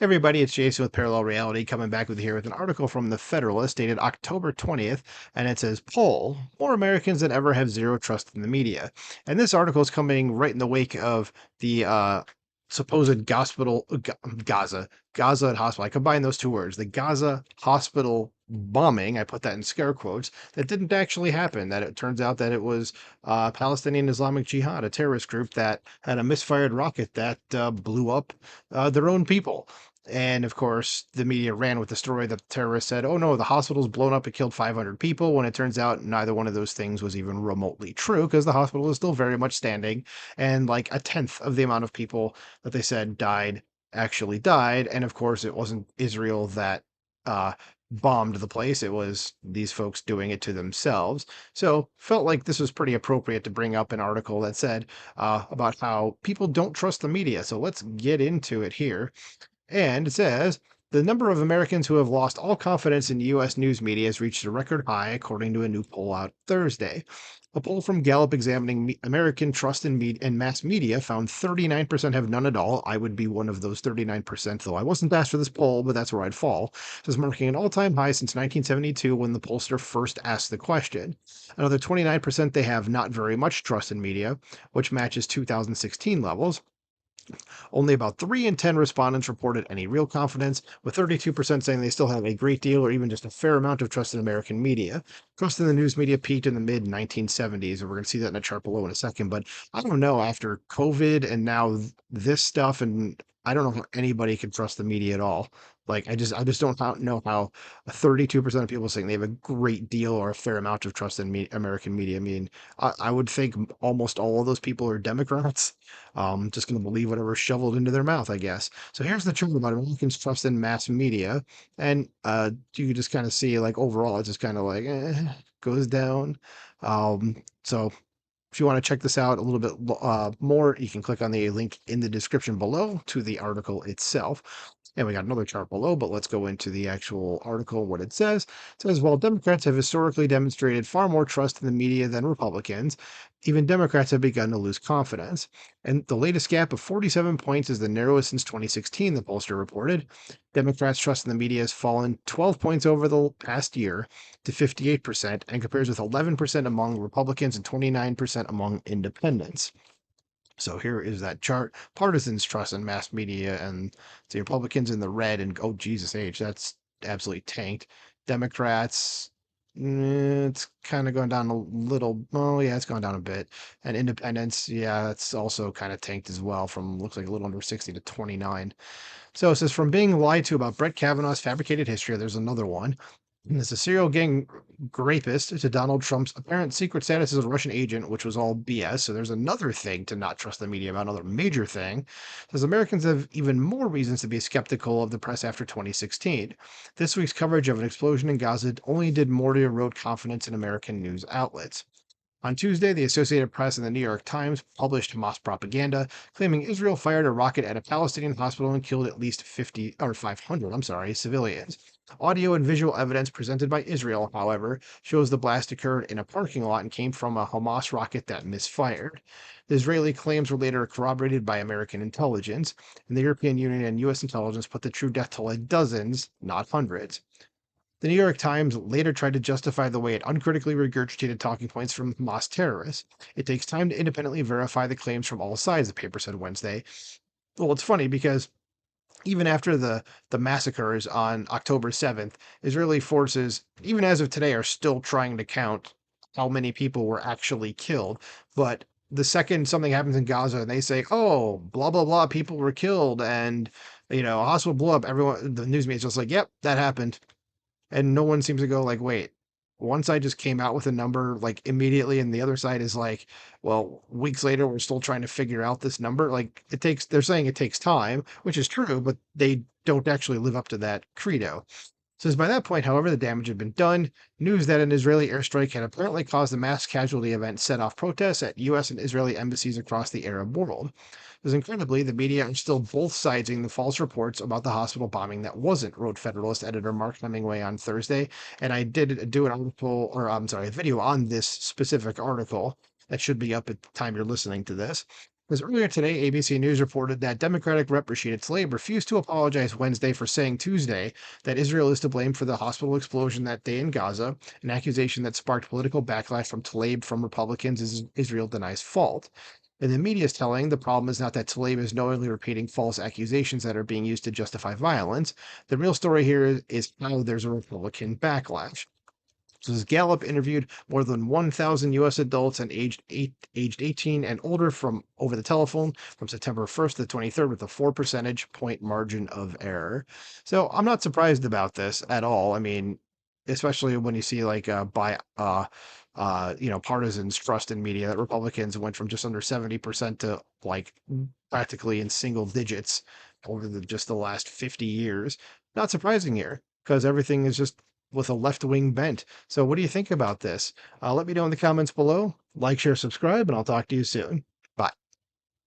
Everybody, it's Jason with Parallel Reality coming back with here with an article from The Federalist dated October 20th, and it says, Poll, more Americans than ever have zero trust in the media. And this article is coming right in the wake of the supposed Gaza hospital. I combine those two words, the Gaza hospital bombing, I put that in scare quotes, that didn't actually happen. That it turns out that it was Palestinian Islamic Jihad, a terrorist group that had a misfired rocket that blew up their own people. And of course, the media ran with the story that the terrorists said, oh no, the hospital's blown up, it killed 500 people, when it turns out neither one of those things was even remotely true because the hospital is still very much standing. And like a tenth of the amount of people that they said died actually died. And of course, it wasn't Israel that uh, bombed the place, it was these folks doing it to themselves. So felt like this was pretty appropriate to bring up an article that said about how people don't trust the media. So let's get into it here. And it says the number of Americans who have lost all confidence in U.S. news media has reached a record high, according to a new poll out Thursday. A poll from Gallup examining American trust in mass media found 39% have none at all. I would be one of those 39%, though I wasn't asked for this poll, but that's where I'd fall. This is marking an all-time high since 1972 when the pollster first asked the question. Another 29% they have not very much trust in media, which matches 2016 levels. Only about 3 in 10 respondents reported any real confidence, with 32% saying they still have a great deal or even just a fair amount of trust in American media. Trust in the news media peaked in the mid 1970s, and we're going to see that in a chart below in a second. But I don't know, after COVID and now this stuff, and I don't know how anybody can trust the media at all. Like I just don't know how 32% of people saying they have a great deal or a fair amount of trust in American media. I mean, I would think almost all of those people are Democrats, just going to believe whatever's shoveled into their mouth, I guess. So here's the truth about Americans' trust in mass media, and you can just kind of see like overall, it's just kind of like goes down. So if you want to check this out a little bit more, you can click on the link in the description below to the article itself. And we got another chart below, but let's go into the actual article, what it says. It says, while Democrats have historically demonstrated far more trust in the media than Republicans, even Democrats have begun to lose confidence. And the latest gap of 47 points is the narrowest since 2016, the pollster reported. Democrats' trust in the media has fallen 12 points over the past year to 58% and compares with 11% among Republicans and 29% among independents. So here is that chart. Partisans trust in mass media, and the Republicans in the red, and oh Jesus H, that's absolutely tanked. Democrats, it's kind of going down a little. Oh yeah, it's gone down a bit. And independents, yeah, that's also kind of tanked as well, from looks like a little under 60 to 29. So it says from being lied to about Brett Kavanaugh's fabricated history, there's another one. As a serial gang rapist to Donald Trump's apparent secret status as a Russian agent, which was all BS. So there's another thing to not trust the media about, another major thing. Says Americans have even more reasons to be skeptical of the press after 2016. This week's coverage of an explosion in Gaza only did more to erode confidence in American news outlets. On Tuesday, the Associated Press and the New York Times published Hamas propaganda, claiming Israel fired a rocket at a Palestinian hospital and killed at least 500, civilians. Audio and visual evidence presented by Israel, however, shows the blast occurred in a parking lot and came from a Hamas rocket that misfired. The Israeli claims were later corroborated by American intelligence, and the European Union and U.S. intelligence put the true death toll at dozens, not hundreds. The New York Times later tried to justify the way it uncritically regurgitated talking points from Hamas terrorists. It takes time to independently verify the claims from all sides, the paper said Wednesday. Well, it's funny because even after the massacres on October 7th, Israeli forces, even as of today, are still trying to count how many people were actually killed. But the second something happens in Gaza and they say, oh, blah, blah, blah, people were killed and, a hospital blew up, everyone, the news media is just like, yep, that happened. And no one seems to go like, wait, one side just came out with a number like immediately, and the other side is like, well, weeks later, we're still trying to figure out this number. Like they're saying it takes time, which is true, but they don't actually live up to that credo. Says by that point, however, the damage had been done. News that an Israeli airstrike had apparently caused a mass casualty event set off protests at U.S. and Israeli embassies across the Arab world. Because incredibly, the media are still both siding the false reports about the hospital bombing that wasn't, wrote Federalist editor Mark Hemingway on Thursday. And I did do an article, or I'm sorry, a video on this specific article that should be up at the time you're listening to this. Because earlier today, ABC News reported that Democratic Rep Rashida Tlaib refused to apologize Wednesday for saying Tuesday that Israel is to blame for the hospital explosion that day in Gaza, an accusation that sparked political backlash from Tlaib from Republicans as Israel denies fault. And the media is telling the problem is not that Tlaib is knowingly repeating false accusations that are being used to justify violence. The real story here is how there's a Republican backlash. So this Gallup interviewed more than 1,000 U.S. adults and aged 18 and older from over the telephone from September 1st to the 23rd with a 4 percentage point margin of error. So I'm not surprised about this at all. I mean, especially when you see like partisans trust in media that Republicans went from just under 70% to like practically in single digits over just the last 50 years. Not surprising here because everything is just with a left wing bent. So, what do you think about this? Let me know in the comments below. Like, share, subscribe, and I'll talk to you soon.